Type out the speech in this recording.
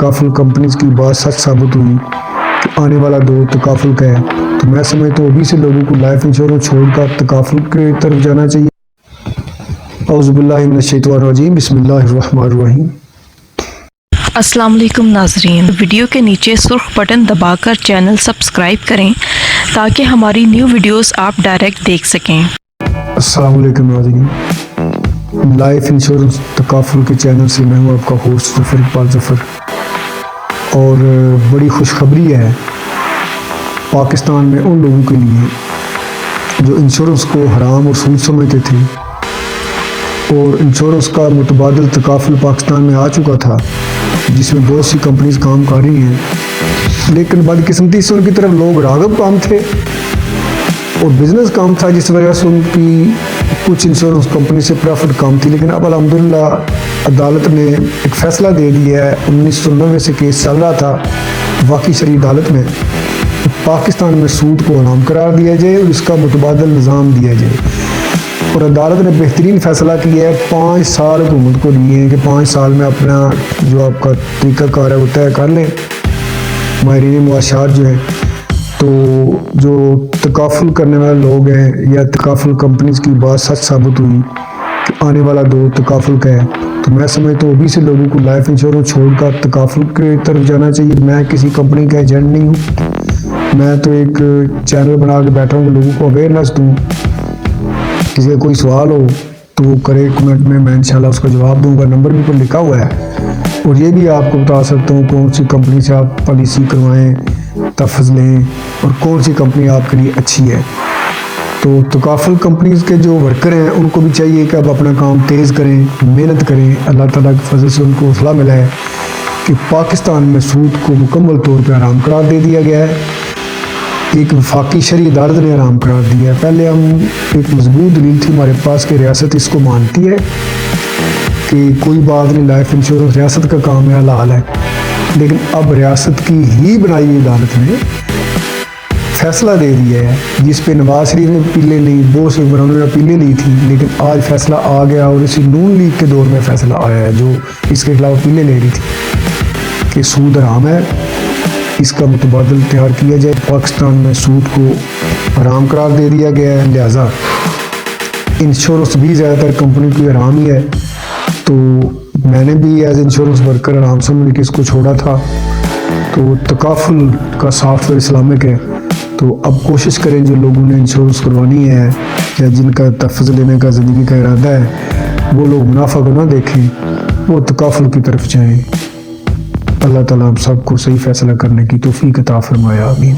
Takaful companies की बात सच साबित हुई कि आने वाला दौर तकाफुल का है, तो मैं समझता हूँ अभी से लोगों को लाइफ इंश्योरेंस छोड़कर तकाफुल की तरफ जाना चाहिए। औज़ुबिल्लाहि मिनश्शैतानिर्रजीम, बिस्मिल्लाहिर्रहमानिर्रहीम। अस्सलाम वालेकुम नाज़रीन, वीडियो के नीचे सुर्ख बटन दबाकर चैनल सब्सक्राइब करें ताकि हमारी न्यू वीडियोस आप डायरेक्ट देख सकें। अस्सलाम वालेकुम नाज़रीन, लाइफ इंश्योरेंस तकाफुल के चैनल से मैं हूँ आपका होस्ट ज़फ़र इकबाल ज़फ़र। और बड़ी खुशखबरी है पाकिस्तान में उन लोगों के लिए जो इंश्योरेंस को हराम और सूद समझते थे, और इंश्योरेंस का मुतबादिल तकाफुल पाकिस्तान में आ चुका था जिसमें बहुत सी कंपनीज काम कर रही हैं, लेकिन बदकिस्मती से उनकी तरफ लोग राग़िब काम थे और बिज़नेस काम था, जिस वजह से उनकी कुछ इंश्योरेंस कंपनी से प्रॉफिट कम थी। लेकिन अब अल्हम्दुलिल्लाह अदालत ने एक फ़ैसला दे दिया है। 1990 से केस चल रहा था वाक़ई शरई अदालत में, पाकिस्तान में सूद को हराम करार दिया जाए और इसका मुतबादिल निज़ाम दिया जाए। और अदालत ने बेहतरीन फ़ैसला किया है, 5 साल हुकूमत को दिए हैं कि 5 साल में अपना जो आपका तरीक़ाकार है वो तय कर लें। माहिरीन मुआशात जो है, तो जो तकाफुल करने वाले लोग हैं या तकाफुल कंपनीज की बात सच साबित हुई कि आने वाला दौर तकाफुल का है, तो मैं समझता हूँ अभी से लोगों को लाइफ इंश्योरेंस छोड़कर तकाफुल की तरफ जाना चाहिए। मैं किसी कंपनी का एजेंट नहीं हूँ, मैं तो एक चैनल बना के बैठा हूँ, लोगों को अवेयरनेस दूँ। किसी का कोई सवाल हो तो वो करे कमेंट में, मैं इंशाल्लाह उसका जवाब दूंगा। नंबर भी पर लिखा हुआ है। और ये भी आपको बता सकता हूँ कौन सी कंपनी से आप पॉलिसी करवाएं, तहफ़्फ़ुज़ लें और कौन सी कंपनी आपके लिए अच्छी है। तो तकाफुल कंपनीज़ के जो वर्कर हैं उनको भी चाहिए कि अब अपना काम तेज़ करें, मेहनत करें। अल्लाह ताला के फजल से उनको हौसला मिला है कि पाकिस्तान में सूद को मुकम्मल तौर पर हराम करार दे दिया गया है। एक वफाकी शरई अदालत ने हराम करार दिया है। पहले हम एक मजबूत दलील थी हमारे पास कि रियासत इसको मानती है कि कोई बात नहीं, लाइफ इंश्योरेंस रियासत का काम है, हलाल है। लेकिन अब रियासत की ही बनाई हुई अदालत ने फैसला दे दिया है, जिस पे नवाज शरीफ ने अपीलें ली, बहुत से हुक्मरानों ने अपीलें ली थी, लेकिन आज फैसला आ गया। और इसी नून लीग के दौर में फैसला आया है जो इसके खिलाफ अपीलें ले रही थी कि सूद हराम है, इसका मुतबादिल तैयार किया जाए। पाकिस्तान में सूद को हराम करार दे दिया गया है, लिहाजा इंश्योरेंस भी ज़्यादातर कंपनी की हराम ही है। तो मैंने भी एज इंश्योरेंस वर्कर आराम समझ के इसको छोड़ा था। तो तकाफुल का सॉफ्टवेयर इस्लामिक है, तो अब कोशिश करें जो लोगों ने इंश्योरेंस करवानी है या जिनका तहफ़्फ़ुज़ लेने का ज़िंदगी का इरादा है, वो लोग मुनाफा को ना देखें, वो तकाफुल की तरफ जाएँ। अल्लाह ताला हम सबको सही फ़ैसला करने की तौफ़ीक़ अता फ़रमाए, आमीन।